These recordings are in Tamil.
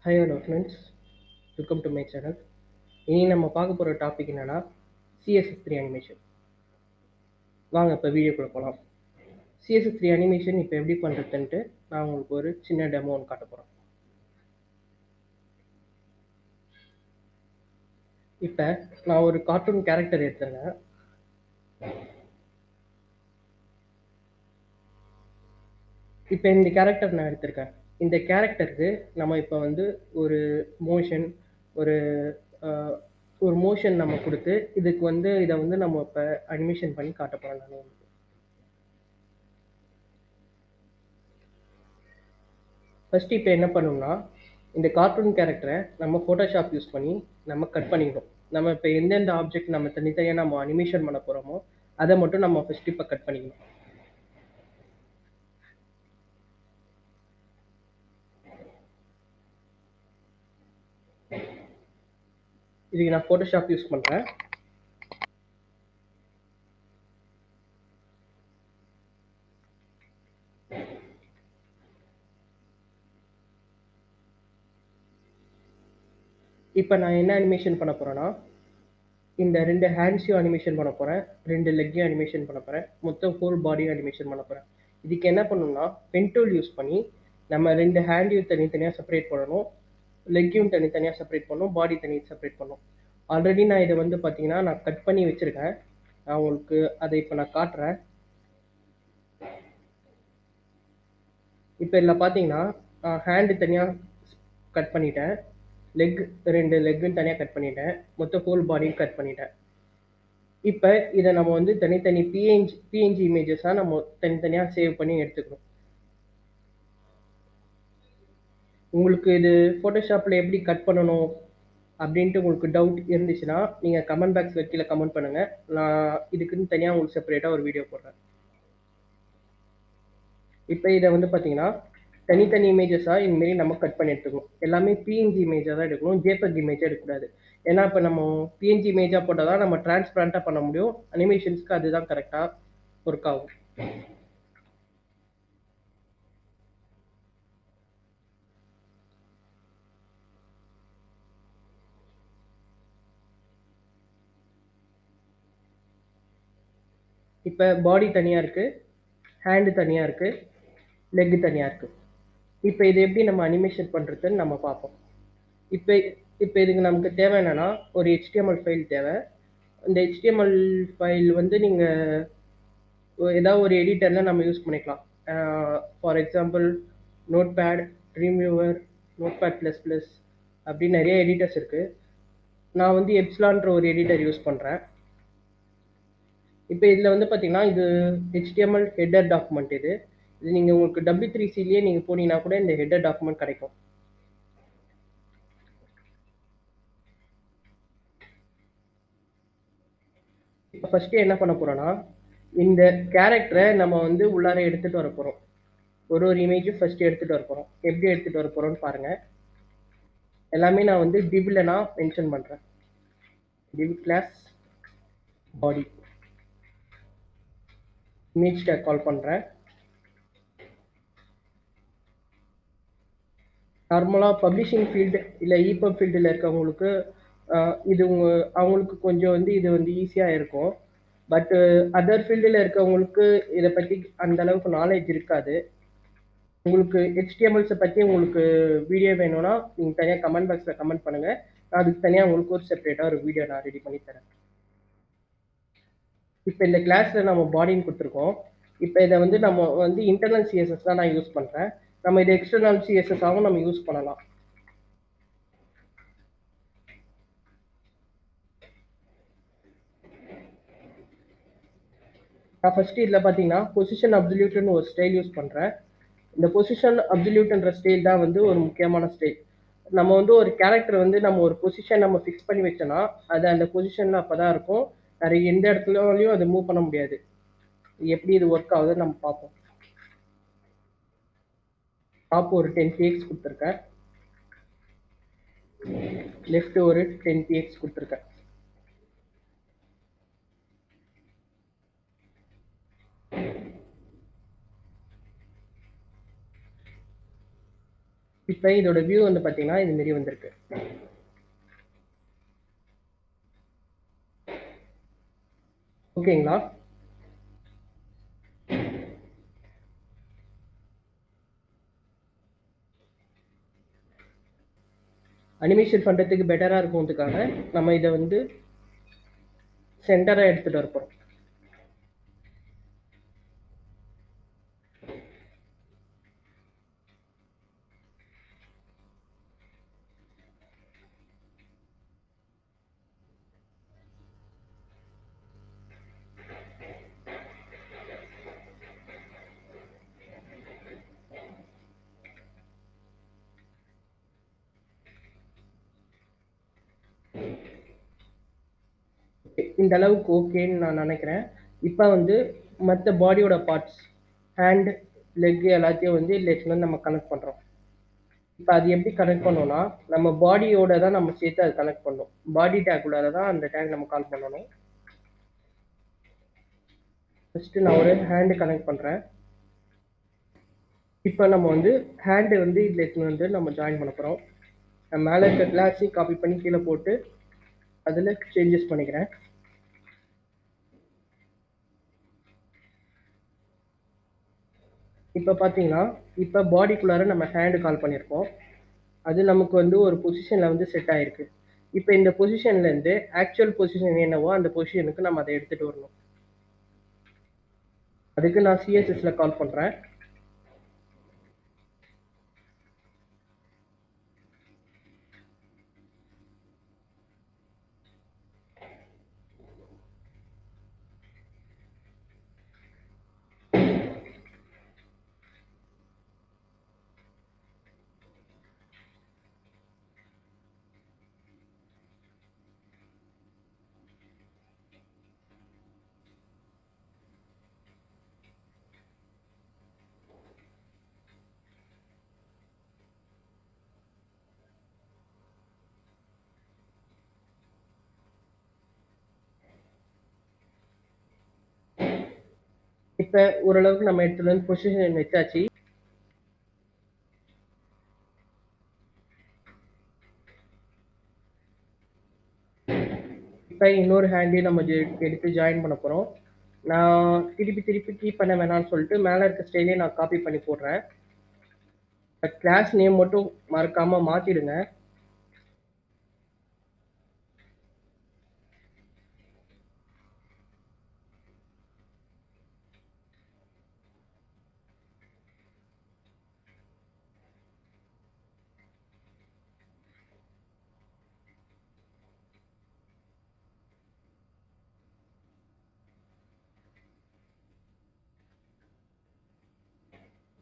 Hi hello friends, welcome to my channel. இனி நம்ம பார்க்க போகிற டாபிக் என்னென்னா சிஎஸ்எஸ்3 அனிமேஷன். வாங்க இப்போ வீடியோக்குள்ளே போகலாம். சிஎஸ்எஸ்3 அனிமேஷன் இப்போ எப்படி பண்ணுறதுன்ட்டு நான் உங்களுக்கு ஒரு சின்ன டெமோ ஒன்று காட்ட போகிறேன். இப்போ நான் ஒரு கார்ட்டூன் கேரக்டர் எடுத்துருங்க. இப்போ இந்த கேரக்டர் நான் எடுத்திருக்கேன். இந்த கேரக்டருக்கு நம்ம இப்போ வந்து ஒரு மோஷன் ஒரு ஒரு மோஷன் நம்ம கொடுத்து இதுக்கு வந்து இதை வந்து நம்ம இப்போ அனிமேஷன் பண்ணி காட்ட போகிறோம். நான் உங்களுக்கு ஃபஸ்ட்டு இப்போ என்ன பண்ணணும்னா, இந்த கார்ட்டூன் கேரக்டரை நம்ம ஃபோட்டோஷாப் யூஸ் பண்ணி நம்ம கட் பண்ணிக்கணும். நம்ம இப்போ எந்தெந்த ஆப்ஜெக்ட் நம்ம தனித்தனியாக நம்ம அனிமேஷன் பண்ண போகிறோமோ அதை மட்டும் நம்ம ஃபஸ்ட்டு இப்போ கட் பண்ணிக்கணும். இதுக்கு நான் ஃபோட்டோஷாப் யூஸ் பண்ணுறேன். இப்போ நான் என்ன அனிமேஷன் பண்ண போகிறேன்னா, இந்த 2 ஹேண்ட்ஸையும் அனிமேஷன் பண்ண போகிறேன், 2 லெக்கையும் அனிமேஷன் பண்ண போகிறேன், மொத்தம் ஹோல் பாடியும் அனிமேஷன் பண்ண போகிறேன். இதுக்கு என்ன பண்ணணும்னா, பென் டூல் யூஸ் பண்ணி நம்ம 2 ஹேண்டையும் தனித்தனியாக செப்பரேட் பண்ணணும், லெக்கையும் தனித்தனியாக செப்பரேட் பண்ணணும், பாடி தனியாக செப்பரேட் பண்ணணும். ஆல்ரெடி நான் இதை வந்து பார்த்தீங்கன்னா நான் கட் பண்ணி வச்சுருக்கேன். நான் உங்களுக்கு அதை இப்போ நான் காட்டுறேன். இப்போ இதில் பார்த்தீங்கன்னா ஹேண்டு தனியாக கட் பண்ணிட்டேன், லெக் 2 லெக்குன்னு தனியாக கட் பண்ணிட்டேன், மொத்தம் ஹோல் பாடியும் கட் பண்ணிட்டேன். இப்போ இதை நம்ம வந்து தனித்தனி பிஎன்ஜி இமேஜஸாக நம்ம தனித்தனியாக சேவ் பண்ணி எடுத்துக்கணும். உங்களுக்கு இது ஃபோட்டோஷாப்பில் எப்படி கட் பண்ணணும் அப்படின்ட்டு உங்களுக்கு டவுட் இருந்துச்சுன்னா நீங்கள் கமெண்ட் பாக்ஸில் கீழே கமெண்ட் பண்ணுங்கள். நான் இதுக்குன்னு தனியாக உங்களுக்கு செப்பரேட்டாக ஒரு வீடியோ போடுறேன். இப்போ இதை வந்து பார்த்தீங்கன்னா தனித்தனி இமேஜஸாக இந்தமாரி நம்ம கட் பண்ணி எடுத்துக்கணும். எல்லாமே பிஎன்ஜி இமேஜாக தான் எடுக்கணும், ஜேபக் இமேஜாக எடுக்கக்கூடாது. ஏன்னா இப்போ நம்ம பிஎன்ஜி இமேஜாக போட்டால் தான் நம்ம டிரான்ஸ்பரண்ட்டாக பண்ண முடியும். அனிமேஷன்ஸ்க்கு அதுதான் கரெக்டாக ஒர்க் ஆகும். இப்போ பாடி தனியாக இருக்குது, ஹேண்டு தனியாக இருக்குது, லெக்கு தனியாக இருக்குது. இப்போ இது எப்படி நம்ம அனிமேஷன் பண்ணுறதுன்னு நம்ம பார்ப்போம். இப்போ இப்போ இதுக்கு நமக்கு தேவை என்னென்னா, ஒரு HTML ஃபைல் தேவை. இந்த HTML ஃபைல் வந்து நீங்கள் ஏதாவது ஒரு எடிட்டரில் நம்ம யூஸ் பண்ணிக்கலாம். For example notepad, Dreamweaver, notepad plus plus அப்படின்னு நிறைய எடிட்டர்ஸ் இருக்குது. நான் வந்து எப்சிலான்ற ஒரு எடிட்டர் யூஸ் பண்ணுறேன். இப்போ இதில் வந்து பார்த்தீங்கன்னா இது HTML ஹெட்டர் டாக்குமெண்ட். இது நீங்கள் உங்களுக்கு W3Cலேயே நீங்கள் போனீங்கன்னா கூட இந்த ஹெட்டர் டாக்குமெண்ட் கிடைக்கும். இப்போ ஃபஸ்ட்டு என்ன பண்ண போகிறோன்னா, இந்த கேரக்டரை நம்ம வந்து உள்ளார எடுத்துகிட்டு வர போகிறோம். ஒரு இமேஜும் ஃபஸ்ட்டு எடுத்துகிட்டு வர போகிறோம். எப்படி எடுத்துகிட்டு வர போகிறோன்னு பாருங்கள். எல்லாமே நான் வந்து டிவ்வில் நான் மென்ஷன் பண்ணுறேன். div கிளாஸ் பாடி இமேஜ் டேக் கால் பண்ணுறேன். நார்மலாக பப்ளிஷிங் ஃபீல்டு இல்லை EPUB ஃபீல்டில் இருக்கவங்களுக்கு இது அவங்களுக்கு கொஞ்சம் வந்து இது வந்து ஈஸியாக இருக்கும். பட்டு அதர் ஃபீல்டில் இருக்கவங்களுக்கு இதை பற்றி அந்த அளவுக்கு நாலேஜ் இருக்காது. உங்களுக்கு HTMLஸை பற்றி உங்களுக்கு வீடியோ வேணும்னா நீங்கள் தனியாக கமெண்ட் பாக்ஸில் கமெண்ட் பண்ணுங்கள். நான் அதுக்கு தனியாக உங்களுக்கு ஒரு செப்பரேட்டாக ஒரு வீடியோ நான் ரெடி பண்ணி தரேன். இப்போ இந்த கிளாஸில் நம்ம பாடின்னு கொடுத்துருக்கோம். இப்போ இதை வந்து நம்ம வந்து இன்டர்னல் CSS தான் நான் யூஸ் பண்ணுறேன். நம்ம இதை எக்ஸ்டர்னல் CSSஆகவும் நம்ம யூஸ் பண்ணலாம். நான் ஃபஸ்ட்டு இதில் பார்த்தீங்கன்னா பொசிஷன் அப்சல்யூட்னு ஒரு ஸ்டைல் யூஸ் பண்ணுறேன். இந்த பொசிஷன் அப்சல்யூட்ன்ற ஸ்டைல் தான் வந்து ஒரு முக்கியமான ஸ்டைல். நம்ம வந்து ஒரு கேரக்டர் வந்து நம்ம ஒரு பொசிஷன் நம்ம ஃபிக்ஸ் பண்ணி வச்சோன்னா அது அந்த பொசிஷனில் அப்போ தான் இருக்கும். வேறு எந்த இடத்துலையும் அதை மூவ் பண்ண முடியாது. எப்படி இது ஒர்க் ஆகுதுன்னு நம்ம பார்ப்போம். டாப் ஒரு 10 px கொடுத்துருக்கேன், லெஃப்ட் ஒரு 10 px கொடுத்துருக்கேன். இப்போ இதோட வியூ வந்து பார்த்தீங்கன்னா இது மாரி வந்திருக்கு. ஓகேங்களா? அனிமேஷன் பண்ணுறதுக்கு பெட்டராக இருக்கும்ன்றதுக்காக நம்ம இதை வந்து சென்டராக எடுத்துகிட்டு வரப்போம். இந்த அளவுக்கு ஓகேன்னு நான் நினைக்கிறேன். இப்போ வந்து மற்ற பாடியோட பார்ட்ஸ், ஹேண்ட், லெக் எல்லாத்தையும் வந்து இதில் நம்ம கனெக்ட் பண்ணுறோம். இப்போ அது எப்படி கனெக்ட் பண்ணோம்னா, நம்ம பாடியோட தான் நம்ம சேர்த்து அது கனெக்ட் பண்ணணும். பாடி டேக் உள்ளார தான் அந்த டேக் நம்ம கால் பண்ணணும். ஃபஸ்ட்டு நான் ஒரு ஹேண்டு கனெக்ட் பண்ணுறேன். இப்போ நம்ம வந்து ஹேண்டு வந்து இதில் வந்து நம்ம ஜாயின் பண்ண போகிறோம். நான் மேலே இருக்க கிளாஸையும் காப்பி பண்ணி கீழே போட்டு அதில் சேஞ்சஸ் பண்ணிக்கிறேன். இப்போ பார்த்தீங்கன்னா, இப்போ பாடிக்குள்ளார நம்ம ஹேண்டு கால் பண்ணியிருக்கோம். அது நமக்கு வந்து ஒரு பொசிஷனில் வந்து செட் ஆகிருக்கு. இப்போ இந்த பொசிஷன்லேருந்து ஆக்சுவல் பொசிஷன் என்னவோ அந்த பொசிஷனுக்கு நம்ம அதை எடுத்துகிட்டு வரணும். அதுக்கு நான் சிஎஸ்எஸ்ல கால் பண்ணுறேன். இப்போ ஓரளவுக்கு நம்ம எடுத்துகிட்டு வந்து பொசிஷன் வச்சாச்சு. இப்போ இன்னொரு ஹேண்டையும் நம்ம எடுத்து ஜாயின் பண்ண போகிறோம். நான் திருப்பி கீப் பண்ண வேணாம்னு சொல்லிட்டு மேலே இருக்க ஸ்டைலே நான் காப்பி பண்ணி போடுறேன். கிளாஸ் நேம் மட்டும் மறக்காமல் மாற்றிடுங்க.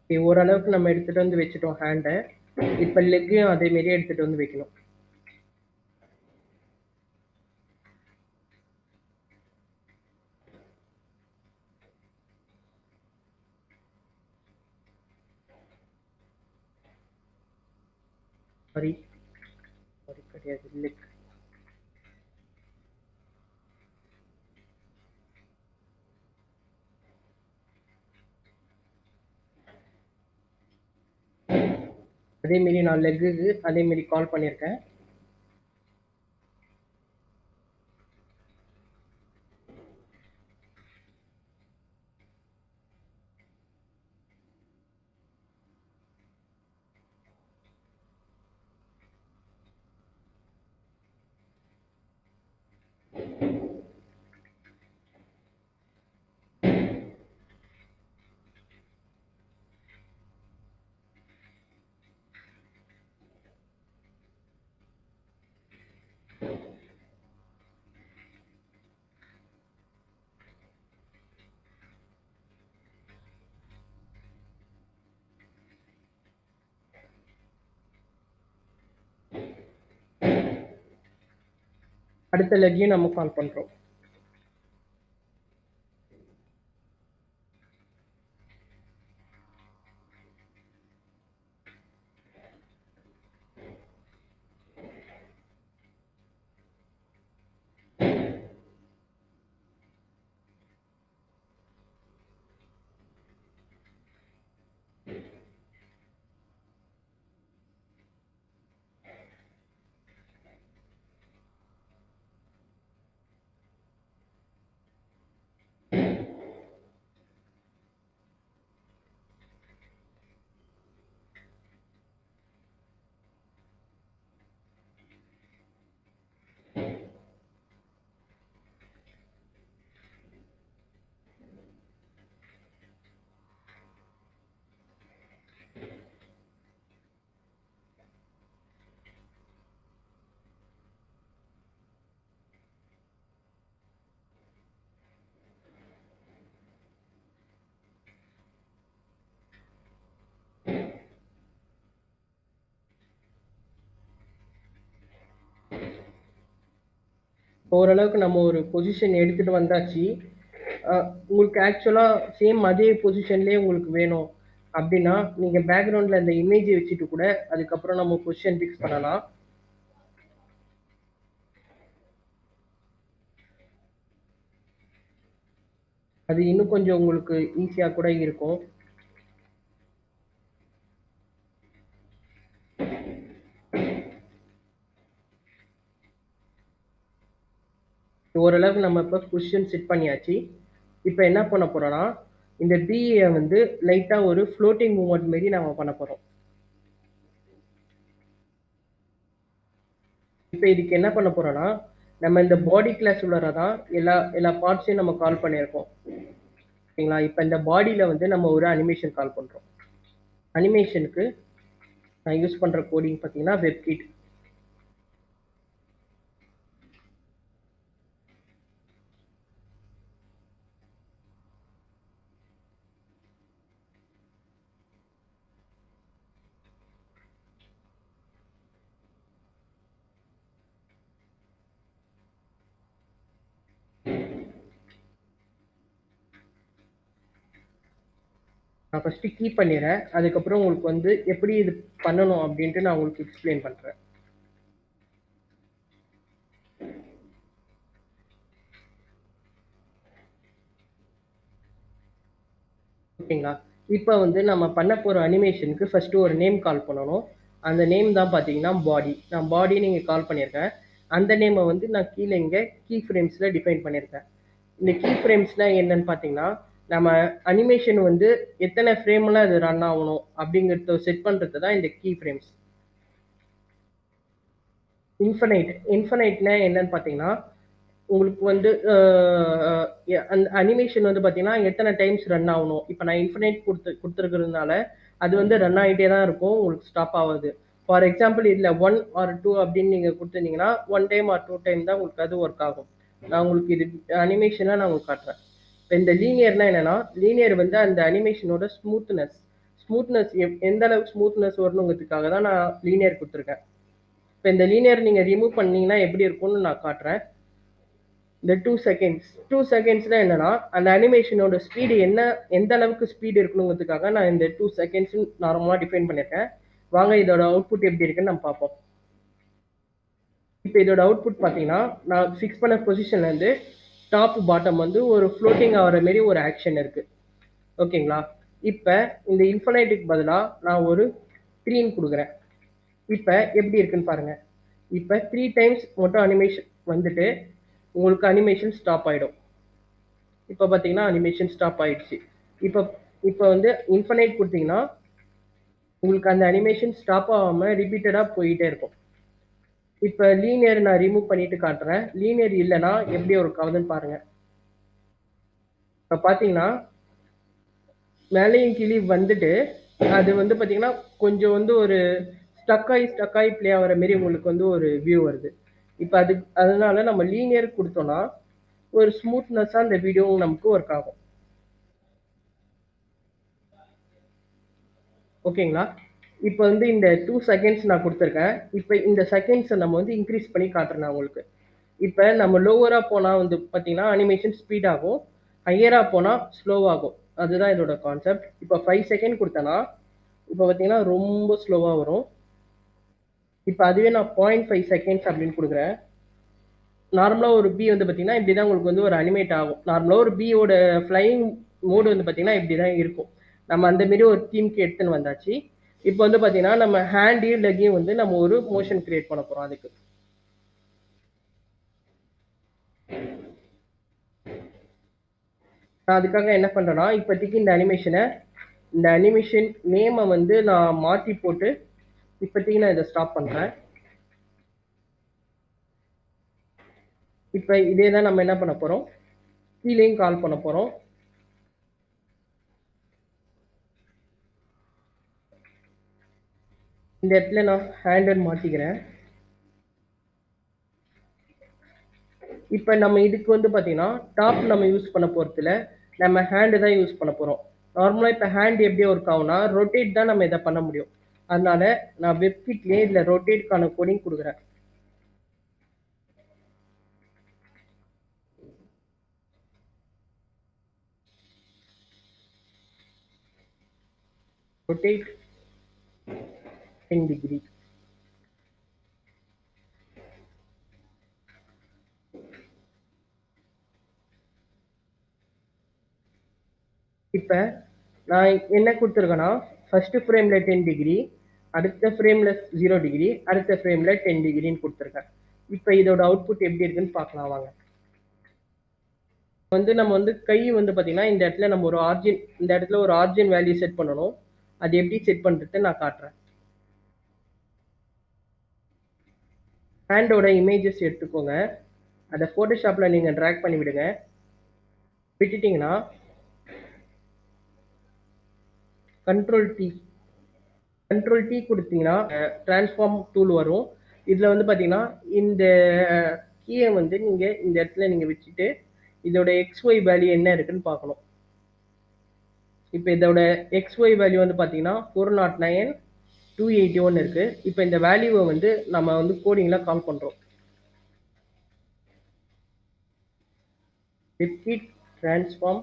ஓரளவுக்கு நம்ம எடுத்துகிட்டு வந்து வச்சுட்டோம் ஹேண்டை. இப்போ லெக்கையும் அதேமாரி எடுத்துகிட்டு வந்து வைக்கணும். சாரி கிடையாது, லெக். அதேமாரி நான் லெக்குக்கு அதேமாரி கால் பண்ணியிருக்கேன். அடுத்த லெக்கையும் நம்ம கால் பண்ணுறோம். ஓரளவுக்கு நம்ம ஒரு பொசிஷன் எடுத்துட்டு வந்தாச்சு. உங்களுக்கு ஆக்சுவலாக சேம் அதே பொசிஷன்லேயே உங்களுக்கு வேணும் அப்படின்னா நீங்கள் பேக்ரவுண்டில் அந்த இமேஜை வச்சுட்டு கூட அதுக்கப்புறம் நம்ம பொசிஷன் ஃபிக்ஸ் பண்ணலாம். அது இன்னும் கொஞ்சம் உங்களுக்கு ஈஸியாக கூட இருக்கும். ஓரளவுக்கு நம்ம இப்போ பொசிஷன் செட் பண்ணியாச்சு. இப்போ என்ன பண்ண போகிறோன்னா இந்த பிஏ வந்து லைட்டாக ஒரு ஃப்ளோட்டிங் மூமெண்ட் மாரி நம்ம பண்ண போகிறோம். இப்போ இதுக்கு என்ன பண்ண போகிறோன்னா நம்ம இந்த பாடி கிளாஸ் உள்ளார தான் எல்லா எல்லா பார்ட்ஸையும் நம்ம கால் பண்ணியிருக்கோம். ஓகேங்களா? இப்போ இந்த பாடியில் வந்து நம்ம ஒரு அனிமேஷன் கால் பண்ணுறோம். அனிமேஷனுக்கு நான் யூஸ் பண்ணுற கோடிங் பார்த்தீங்கன்னா வெப்கிட். நான் ஃபஸ்ட்டு கீ பண்ணிடுறேன். அதுக்கப்புறம் உங்களுக்கு வந்து எப்படி இது பண்ணணும் அப்படின்ட்டு நான் உங்களுக்கு எக்ஸ்பிளைன் பண்ணுறேன். ஓகேங்களா? இப்போ வந்து நம்ம பண்ண போகிற அனிமேஷனுக்கு ஃபஸ்ட்டு ஒரு நேம் கால் பண்ணணும். அந்த நேம் தான் பார்த்தீங்கன்னா பாடி. நான் பாடி நீங்கள் கால் பண்ணியிருக்கேன். அந்த நேமை வந்து நான் கீழே இங்கே கீ ஃப்ரேம்ஸில் டிஃபைன் பண்ணியிருக்கேன். இந்த கீ ஃப்ரேம்ஸ்லாம் என்னன்னு பார்த்தீங்கன்னா நம்ம அனிமேஷன் வந்து எத்தனை ஃப்ரேமில் அது ரன் ஆகணும் அப்படிங்கிறத செட் பண்ணுறது தான் இந்த கீ ஃப்ரேம்ஸ். இன்ஃபனைட்னா என்னன்னு பார்த்தீங்கன்னா உங்களுக்கு வந்து அந்த அனிமேஷன் வந்து பார்த்தீங்கன்னா எத்தனை டைம்ஸ் ரன் ஆகணும். இப்போ நான் இன்ஃபினைட் கொடுத்துருக்கிறதுனால அது வந்து ரன் ஆகிட்டே தான் இருக்கும், உங்களுக்கு ஸ்டாப் ஆகாது. ஃபார் எக்ஸாம்பிள் இதில் 1 ஆர் 2 அப்படின்னு நீங்கள் கொடுத்துருந்தீங்கன்னா 1 டைம் ஆர் 2 டைம் தான் உங்களுக்கு அது ஒர்க் ஆகும். நான் உங்களுக்கு இது அனிமேஷனாக நான் உங்களுக்கு காட்டுறேன். இப்போ இந்த லீனியர்னா என்னன்னா லீனியர் வந்து அந்த அனிமேஷனோட ஸ்மூத்னஸ் எந்த அளவுக்கு ஸ்மூத்னஸ் வரணுங்கிறதுக்காக தான் நான் லீனியர் கொடுத்துருக்கேன். இப்போ இந்த லீனியர் நீங்கள் ரிமூவ் பண்ணீங்கன்னா எப்படி இருக்கும்னு நான் காட்டுறேன். இந்த 2 செகண்ட்ஸ்ல என்னன்னா அந்த அனிமேஷனோட ஸ்பீடு எந்த அளவுக்கு ஸ்பீடு இருக்கணுங்கிறதுக்காக நான் இந்த 2 செகண்ட்ஸ் நார்மலாக டிஃபைன் பண்ணியிருக்கேன். வாங்க இதோட அவுட்புட் எப்படி இருக்குன்னு நம்ம பார்ப்போம். இப்போ இதோட அவுட்புட் பார்த்தீங்கன்னா நான் ஃபிக்ஸ் பண்ண பொசிஷன்லேருந்து டாப் பாட்டம் வந்து ஒரு ஃப்ளோட்டிங் ஆகிற மாரி ஒரு ஆக்ஷன் இருக்குது. ஓகேங்களா? இப்போ இந்த இன்ஃபனைட்டுக்கு பதிலாக நான் ஒரு 3 கொடுக்குறேன். இப்போ எப்படி இருக்குன்னு பாருங்கள். இப்போ 3 டைம்ஸ் மட்டும் அனிமேஷன் வந்துட்டு உங்களுக்கு அனிமேஷன் ஸ்டாப் ஆகிடும். இப்போ பார்த்தீங்கன்னா அனிமேஷன் ஸ்டாப் ஆயிடுச்சு. இப்போ இப்போ வந்து இன்ஃபனைட் கொடுத்தீங்கன்னா உங்களுக்கு அந்த அனிமேஷன் ஸ்டாப் ஆகாமல் ரிப்பீட்டடாக போயிட்டே இருக்கும். இப்போ லீனியர் நான் ரிமூவ் பண்ணிட்டு காட்டுறேன். லீனியர் இல்லைன்னா எப்படி ஒரு கவுதுன்னு பாருங்க. இப்போ பார்த்தீங்கன்னா மேலேயும் கீழே வந்துட்டு அது வந்து பார்த்தீங்கன்னா கொஞ்சம் வந்து ஒரு ஸ்டக்காகி ப்ளே ஆகிற மாரி உங்களுக்கு வந்து ஒரு வியூ வருது. இப்போ அதனால நம்ம லீனியர் கொடுத்தோம்னா ஒரு ஸ்மூத்னஸாக அந்த வீடியோ நமக்கு ஒர்க் ஆகும். ஓகேங்களா? இப்போ வந்து இந்த 2 செகண்ட்ஸ் நான் கொடுத்துருக்கேன். இப்போ இந்த செகண்ட்ஸை நம்ம வந்து இன்க்ரீஸ் பண்ணி காட்டுறேன் உங்களுக்கு. இப்போ நம்ம லோவராக போனால் வந்து பார்த்தீங்கன்னா அனிமேஷன் ஸ்பீட் ஆகும், ஹையராக போனால் ஸ்லோவாகும். அதுதான் இதோட கான்செப்ட். இப்போ 5 செகண்ட் கொடுத்தேன்னா இப்போ பார்த்தீங்கன்னா ரொம்ப ஸ்லோவாக வரும். இப்போ அதுவே நான் 0.5 செகண்ட்ஸ் அப்படின்னு கொடுக்குறேன். நார்மலாக ஒரு பி வந்து பார்த்தீங்கன்னா இப்படி தான் உங்களுக்கு வந்து ஒரு அனிமேட் ஆகும். நார்மலாக ஒரு பியோட ஃப்ளையிங் மோடு வந்து பார்த்தீங்கன்னா இப்படி தான் இருக்கும். நம்ம அந்த மாரி ஒரு தீம்க்கு எடுத்துன்னு வந்தாச்சு. இப்போ வந்து பார்த்தீங்கன்னா நம்ம ஹேண்டையும் லெக்கையும் வந்து நம்ம ஒரு மோஷன் கிரியேட் பண்ண போகிறோம் அதுக்கு. நான் அதுக்காக என்ன பண்ணுறேன்னா இப்போதைக்கு இந்த அனிமேஷன் நேமை வந்து நான் மாற்றி போட்டு இப்போதைக்கு நான் இதை ஸ்டாப் பண்ணுறேன். இப்போ இதே தான் நம்ம என்ன பண்ண போகிறோம், கீழேயும் கால் பண்ண போகிறோம். இந்த இடத்துல நான் ஹேண்டல் மாற்றிக்கிறேன். இப்போ நம்ம இதுக்கு வந்து பார்த்தீங்கன்னா டாப் நம்ம யூஸ் பண்ண போகிறதுல நம்ம ஹேண்டு தான் யூஸ் பண்ண போகிறோம். நார்மலாக இப்போ ஹேண்ட் எப்படி ஒர்க் ஆகும்னா ரொட்டேட் தான் நம்ம இதை பண்ண முடியும். அதனால நான் வெப்கிட்லேயே இதில் ரொட்டேட்கான கோடிங் கொடுக்குறேன். rotate 10 degree. இப்போ நான் என்ன கொடுத்துருக்கேன்னா ஃபர்ஸ்ட் ஃப்ரேமில் 10 டிகிரி, அடுத்த ஃப்ரேமில் 0 டிகிரி, அடுத்த ஃப்ரேமில் 10 டிகிரின்னு கொடுத்துருக்கேன். இப்போ இதோட அவுட்புட் எப்படி இருக்குன்னு பார்க்கலாம் வாங்க. நம்ம கை பார்த்தீங்கன்னா இந்த இடத்துல நம்ம ஒரு ஆர்ஜின் இந்த இடத்துல ஒரு ஆர்ஜின் வேல்யூ செட் பண்ணணும். அது எப்படி செட் பண்ணுறது நான் காட்டுறேன். ஹேண்டோட இமேஜஸ் எடுத்துக்கோங்க. அதை ஃபோட்டோஷாப்பில் நீங்கள் ட்ராக் பண்ணி விடுங்க. விட்டுட்டிங்கன்னா கண்ட்ரோல் டி கொடுத்தீங்கன்னா டிரான்ஸ்ஃபார்ம் டூல் வரும். இதில் பார்த்தீங்கன்னா இந்த கீயை நீங்கள் இந்த இடத்துல நீங்கள் வச்சுட்டு இதோட XY வேல்யூ என்ன இருக்குன்னு பார்க்கணும். இப்போ இதோட XY வேல்யூ பார்த்தீங்கன்னா 409 281 இருக்கு. இப்போ இந்த வேல்யூவை நம்ம கோடிங்கில் கால் பண்ணுறோம். Repeat transform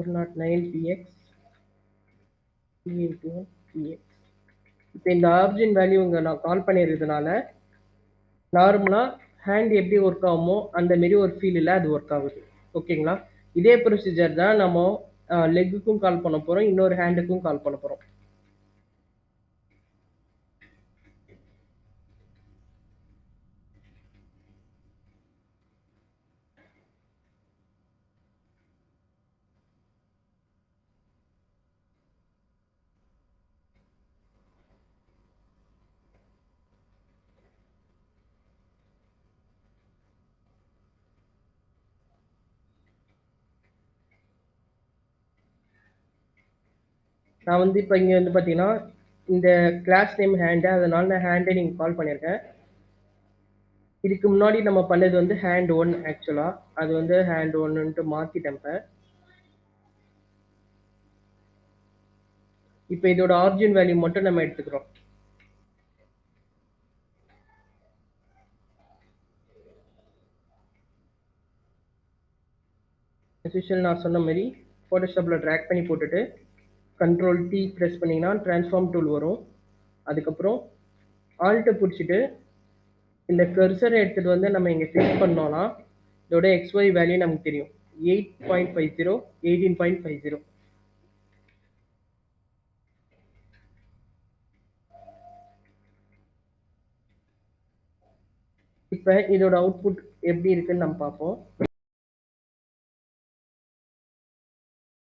409 px 281 px. இப்போ இந்த ஆர்ஜின் வேல்யூ நான் கால் பண்ணியிருக்கிறதுனால நார்மலாக ஹேண்ட் எப்படி ஒர்க் ஆகுமோ அந்த மாரி ஒரு ஃபீலில் அது ஒர்க் ஆகுது. ஓகேங்களா? இதே ப்ரொசீஜர் தான் நம்ம லெக்குக்கும் கால் பண்ண போகிறோம், இன்னொரு ஹேண்டுக்கும் கால் பண்ண போகிறோம். நான் இப்போ இங்கே பார்த்தீங்கன்னா இந்த கிளாஸ் நேம் ஹேண்டு, அதனால நான் ஹேண்டை நீங்கள் கால் பண்ணியிருக்கேன். இதுக்கு முன்னாடி நம்ம பண்ணது ஹேண்ட் 1 ஆக்சுவலாக. அது ஹேண்ட் 1ன்ட்டு மாற்றிட்டேன். இப்போ இதோட ஆரிஜின் வேல்யூ மட்டும் நம்ம எடுத்துக்கிறோம். நான் சொன்ன மாதிரி ஃபோட்டோஷாப்பில் ட்ராக் பண்ணி போட்டுட்டு கண்ட்ரோல் டி ப்ரெஸ் பண்ணிங்கன்னா ட்ரான்ஸ்ஃபார்ம் டூல் வரும். அதுக்கப்புறம் ஆல்ட்டை பிடிச்சிட்டு இந்த கர்சரை எடுத்துகிட்டு நம்ம இங்கே ஃபிக்ஸ் பண்ணோன்னா இதோட XY வேல்யூ நமக்கு தெரியும். 8.50 18.50. இப்போ இதோட அவுட்புட் எப்படி இருக்குன்னு நம்ம பார்ப்போம்.